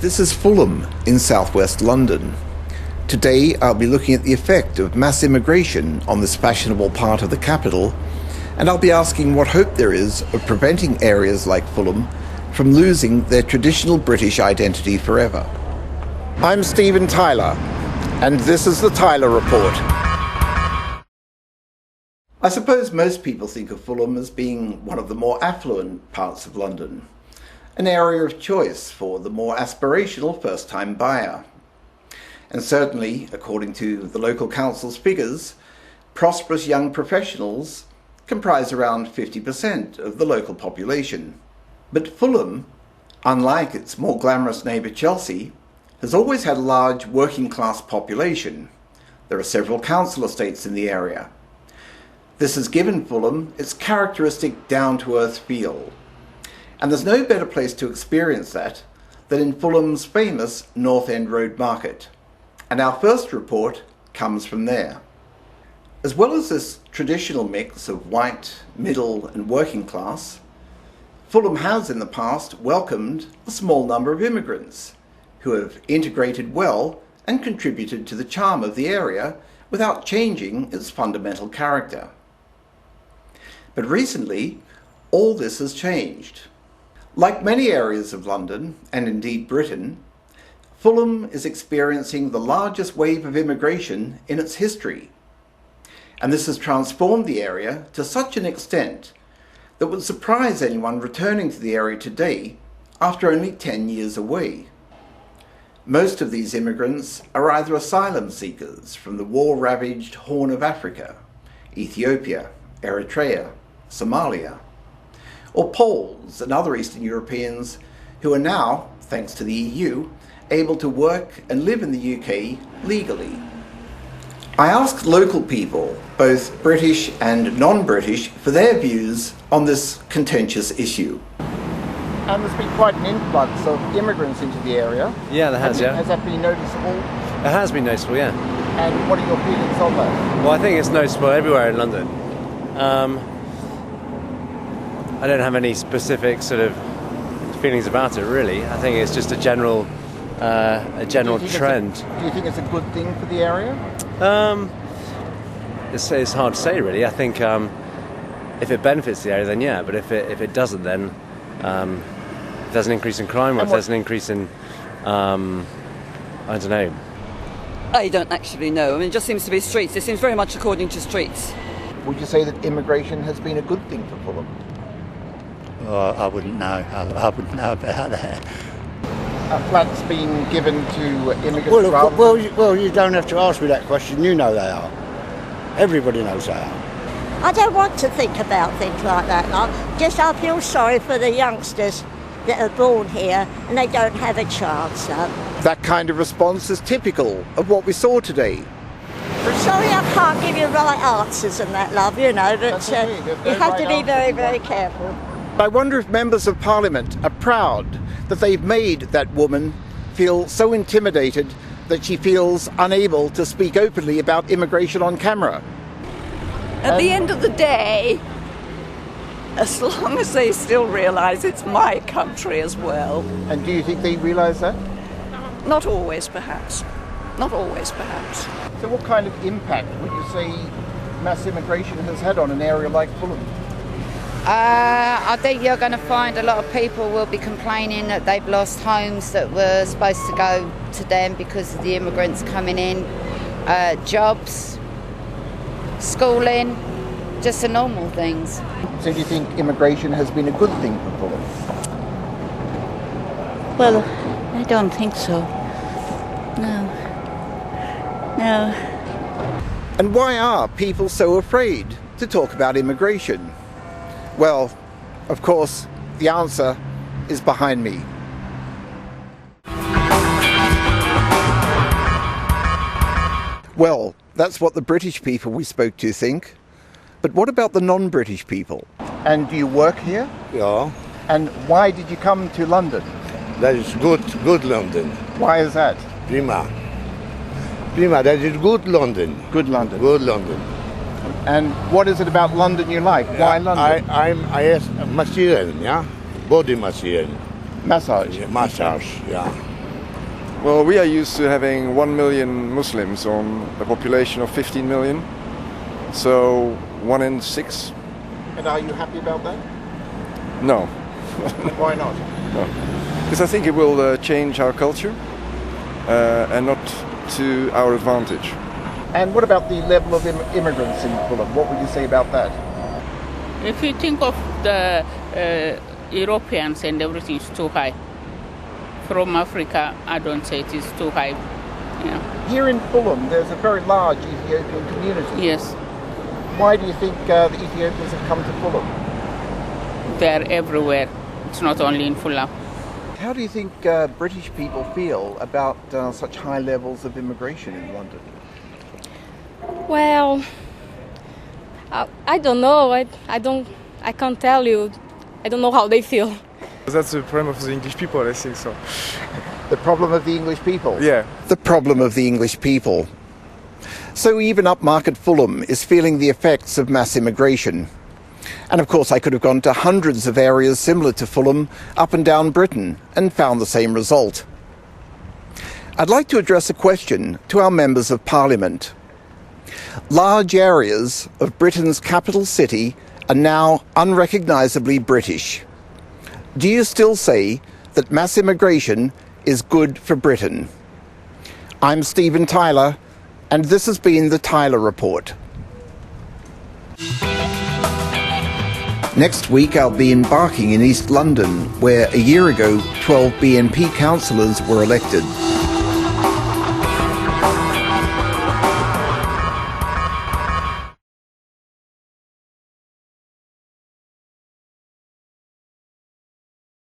This is Fulham in southwest London. Today I'll be looking at the effect of mass immigration on this fashionable part of the capital, and I'll be asking what hope there is of preventing areas like Fulham from losing their traditional British identity forever. I'm Stephen Tyler, and this is the Tyler Report. I suppose most people think of Fulham as being one of the more affluent parts of London, an area of choice for the more aspirational first-time buyer. And certainly, according to the local council's figures, prosperous young professionals comprise around 50% of the local population. But Fulham, unlike its more glamorous neighbour Chelsea, has always had a large working-class population. There are several council estates in the area. This has given Fulham its characteristic down-to-earth feel. And there's no better place to experience that than in Fulham's famous North End Road Market. And our first report comes from there. As well as this traditional mix of white, middle and working class, Fulham has in the past welcomed a small number of immigrants who have integrated well and contributed to the charm of the area without changing its fundamental character. But recently, all this has changed. Like many areas of London, and indeed Britain, Fulham is experiencing the largest wave of immigration in its history. And this has transformed the area to such an extent that would surprise anyone returning to the area today after only 10 years away. Most of these immigrants are either asylum seekers from the war-ravaged Horn of Africa, Ethiopia, Eritrea, Somalia, or Poles and other Eastern Europeans who are now, thanks to the EU, able to work and live in the UK legally. I asked local people, both British and non-British, for their views on this contentious issue. And there's been quite an influx of immigrants into the area. Yeah, there has, yeah. Has that been noticeable? It has been noticeable, yeah. And what are your feelings on that? Well, I think it's noticeable everywhere in London. I don't have any specific sort of feelings about it, really. I think it's just a general trend. Do you think it's a good thing for the area? It's hard to say, really. I think if it benefits the area, then yeah. But if it doesn't, then if there's an increase in crime, or if there's an increase in, I don't know. I don't actually know. I mean, it just seems to be streets. It seems very much according to streets. Would you say that immigration has been a good thing for Fulham? Oh, I wouldn't know. I wouldn't know about that. Flats being given to immigrants? Well, you don't have to ask me that question. You know they are. Everybody knows they are. I don't want to think about things like that. I feel sorry for the youngsters that are born here and they don't have a chance. That kind of response is typical of what we saw today. I'm sorry I can't give you right answers and that, love, but you have to be very, very careful. I wonder if members of Parliament are proud that they've made that woman feel so intimidated that she feels unable to speak openly about immigration on camera. At the end of the day, as long as they still realise it's my country as well. And do you think they realise that? Not always, perhaps. Not always, perhaps. So what kind of impact would you say mass immigration has had on an area like Fulham? I think you're going to find a lot of people will be complaining that they've lost homes that were supposed to go to them because of the immigrants coming in, jobs, schooling, just the normal things. So do you think immigration has been a good thing for Fulham? Well, I don't think so. No. And why are people so afraid to talk about immigration? Well, of course, the answer is behind me. Well, that's what the British people we spoke to think. But what about the non-British people? And do you work here? Yeah. And why did you come to London? That is good London. Why is that? Prima, that is good London. Good London. Good London. And what is it about London you like? Why London? I have material, yeah? Body material. Massage. Yeah, massage, yeah. Well, we are used to having 1 million Muslims on a population of 15 million. So 1 in 6. And are you happy about that? No. Why not? No. Because I think it will change our culture and not to our advantage. And what about the level of immigrants in Fulham? What would you say about that? If you think of the Europeans and everything is too high. From Africa, I don't say it is too high. Yeah. Here in Fulham, there's a very large Ethiopian community. Yes. Why do you think the Ethiopians have come to Fulham? They're everywhere. It's not only in Fulham. How do you think British people feel about such high levels of immigration in London? Well, I don't know. I can't tell you. I don't know how they feel. That's the problem of the English people, I think so. The problem of the English people? Yeah. The problem of the English people. So even upmarket Fulham is feeling the effects of mass immigration. And of course I could have gone to hundreds of areas similar to Fulham up and down Britain and found the same result. I'd like to address a question to our members of Parliament. Large areas of Britain's capital city are now unrecognisably British. Do you still say that mass immigration is good for Britain? I'm Stephen Tyler, and this has been the Tyler Report. Next week I'll be embarking in East London, where a year ago 12 BNP councillors were elected.